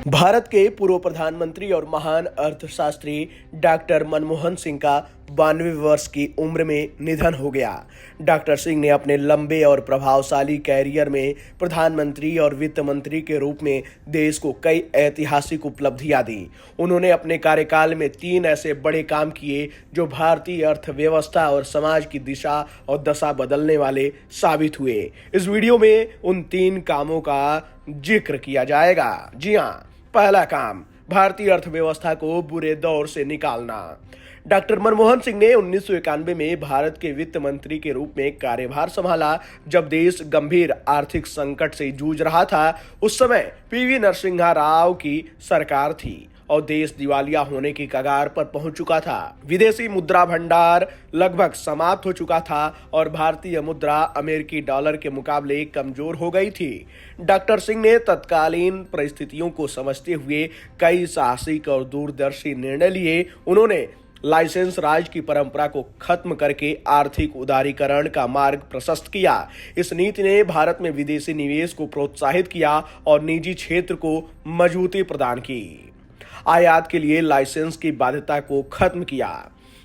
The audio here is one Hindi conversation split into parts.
भारत के पूर्व प्रधानमंत्री और महान अर्थशास्त्री डॉक्टर मनमोहन सिंह का 92 वर्ष की उम्र में निधन हो गया। डॉक्टर सिंह ने अपने लंबे और प्रभावशाली कैरियर में प्रधानमंत्री और वित्त मंत्री के रूप में देश को कई ऐतिहासिक उपलब्धियां दी। उन्होंने अपने कार्यकाल में 3 ऐसे बड़े काम किए जो भारतीय अर्थव्यवस्था और समाज की दिशा और दशा बदलने वाले साबित हुए। इस वीडियो में उन 3 कामों का जिक्र किया जाएगा। जी हाँ, पहला काम, भारतीय अर्थव्यवस्था को बुरे दौर से निकालना। डॉक्टर मनमोहन सिंह ने 1991 में भारत के वित्त मंत्री के रूप में कार्यभार संभाला। जब देश गंभीर आर्थिक संकट से जूझ रहा था, उस समय पीवी नरसिम्हा राव की सरकार थी और देश दिवालिया होने की कगार पर पहुंच चुका था। विदेशी मुद्रा भंडार लगभग समाप्त हो चुका था और भारतीय मुद्रा अमेरिकी डॉलर के मुकाबले कमजोर हो गई थी। डॉक्टर सिंह ने तत्कालीन परिस्थितियों को समझते हुए कई साहसिक और दूरदर्शी निर्णय लिए। उन्होंने लाइसेंस राज की परंपरा को खत्म करके आर्थिक उदारीकरण का मार्ग प्रशस्त किया। इस नीति ने भारत में विदेशी निवेश को प्रोत्साहित किया और निजी क्षेत्र को मजबूती प्रदान की। आयात के लिए लाइसेंस की बाध्यता को खत्म किया,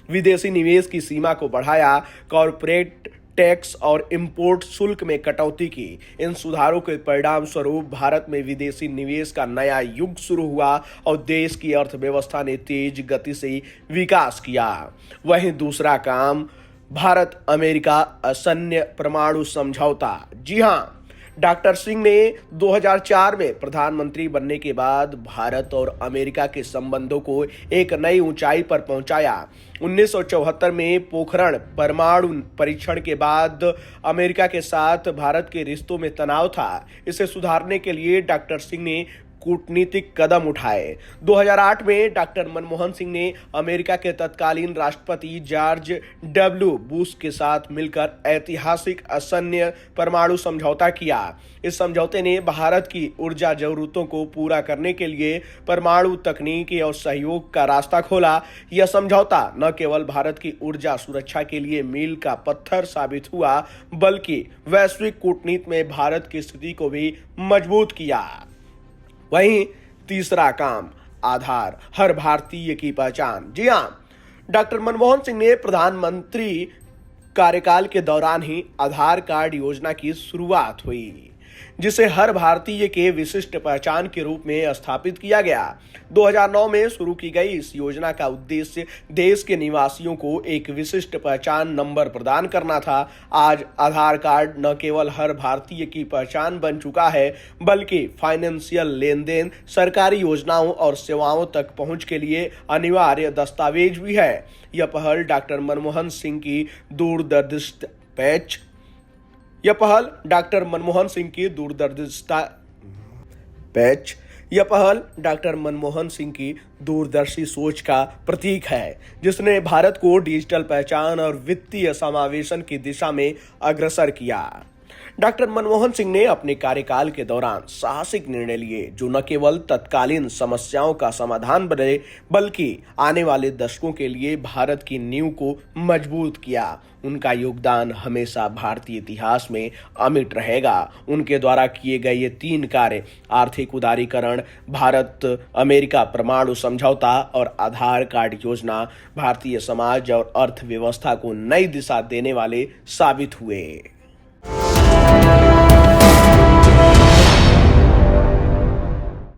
विदेशी निवेश की सीमा को बढ़ाया, कॉरपोरेट टैक्स और इंपोर्ट शुल्क में कटौती की। इन सुधारों के परिणाम स्वरूप भारत में विदेशी निवेश का नया युग शुरू हुआ और देश की अर्थव्यवस्था ने तेज गति से विकास किया। वहीं दूसरा काम, भारत अमेरिका असैन्य परमाणु समझौता। जी हाँ, डॉक्टर सिंह ने 2004 में प्रधानमंत्री बनने के बाद भारत और अमेरिका के संबंधों को एक नई ऊंचाई पर पहुंचाया। 1974 में पोखरण परमाणु परीक्षण के बाद अमेरिका के साथ भारत के रिश्तों में तनाव था। इसे सुधारने के लिए डॉक्टर सिंह ने कूटनीतिक कदम उठाए। 2008 में डॉक्टर मनमोहन सिंह ने अमेरिका के तत्कालीन राष्ट्रपति जॉर्ज डब्ल्यू बुश के साथ मिलकर ऐतिहासिक असैन्य परमाणु समझौता किया। इस समझौते ने भारत की ऊर्जा जरूरतों को पूरा करने के लिए परमाणु तकनीकी और सहयोग का रास्ता खोला। यह समझौता न केवल भारत की ऊर्जा सुरक्षा के लिए मील का पत्थर साबित हुआ, बल्कि वैश्विक कूटनीति में भारत की स्थिति को भी मजबूत किया। वहीं तीसरा काम, आधार, हर भारतीय की पहचान। जी हाँ, डॉक्टर मनमोहन सिंह ने प्रधानमंत्री कार्यकाल के दौरान ही आधार कार्ड योजना की शुरुआत हुई, जिसे हर भारतीय के विशिष्ट पहचान के रूप में स्थापित किया गया। 2009 में शुरू की गई इस योजना का उद्देश्य देश के निवासियों को एक विशिष्ट पहचान नंबर प्रदान करना था। आज आधार कार्ड न केवल हर भारतीय की पहचान बन चुका है, बल्कि फाइनेंशियल लेनदेन, सरकारी योजनाओं और सेवाओं तक पहुंच के लिए अनिवार्य दस्तावेज भी है। यह पहल डॉक्टर मनमोहन सिंह की दूरदर्शिता डॉक्टर मनमोहन सिंह की दूरदर्शी सोच का प्रतीक है, जिसने भारत को डिजिटल पहचान और वित्तीय समावेशन की दिशा में अग्रसर किया। डॉक्टर मनमोहन सिंह ने अपने कार्यकाल के दौरान साहसिक निर्णय लिए जो न केवल तत्कालीन समस्याओं का समाधान बने, बल्कि आने वाले दशकों के लिए भारत की नींव को मजबूत किया। उनका योगदान हमेशा भारतीय इतिहास में अमिट रहेगा। उनके द्वारा किए गए ये 3 कार्य, आर्थिक उदारीकरण, भारत अमेरिका परमाणु समझौता और आधार कार्ड योजना, भारतीय समाज और अर्थव्यवस्था को नई दिशा देने वाले साबित हुए।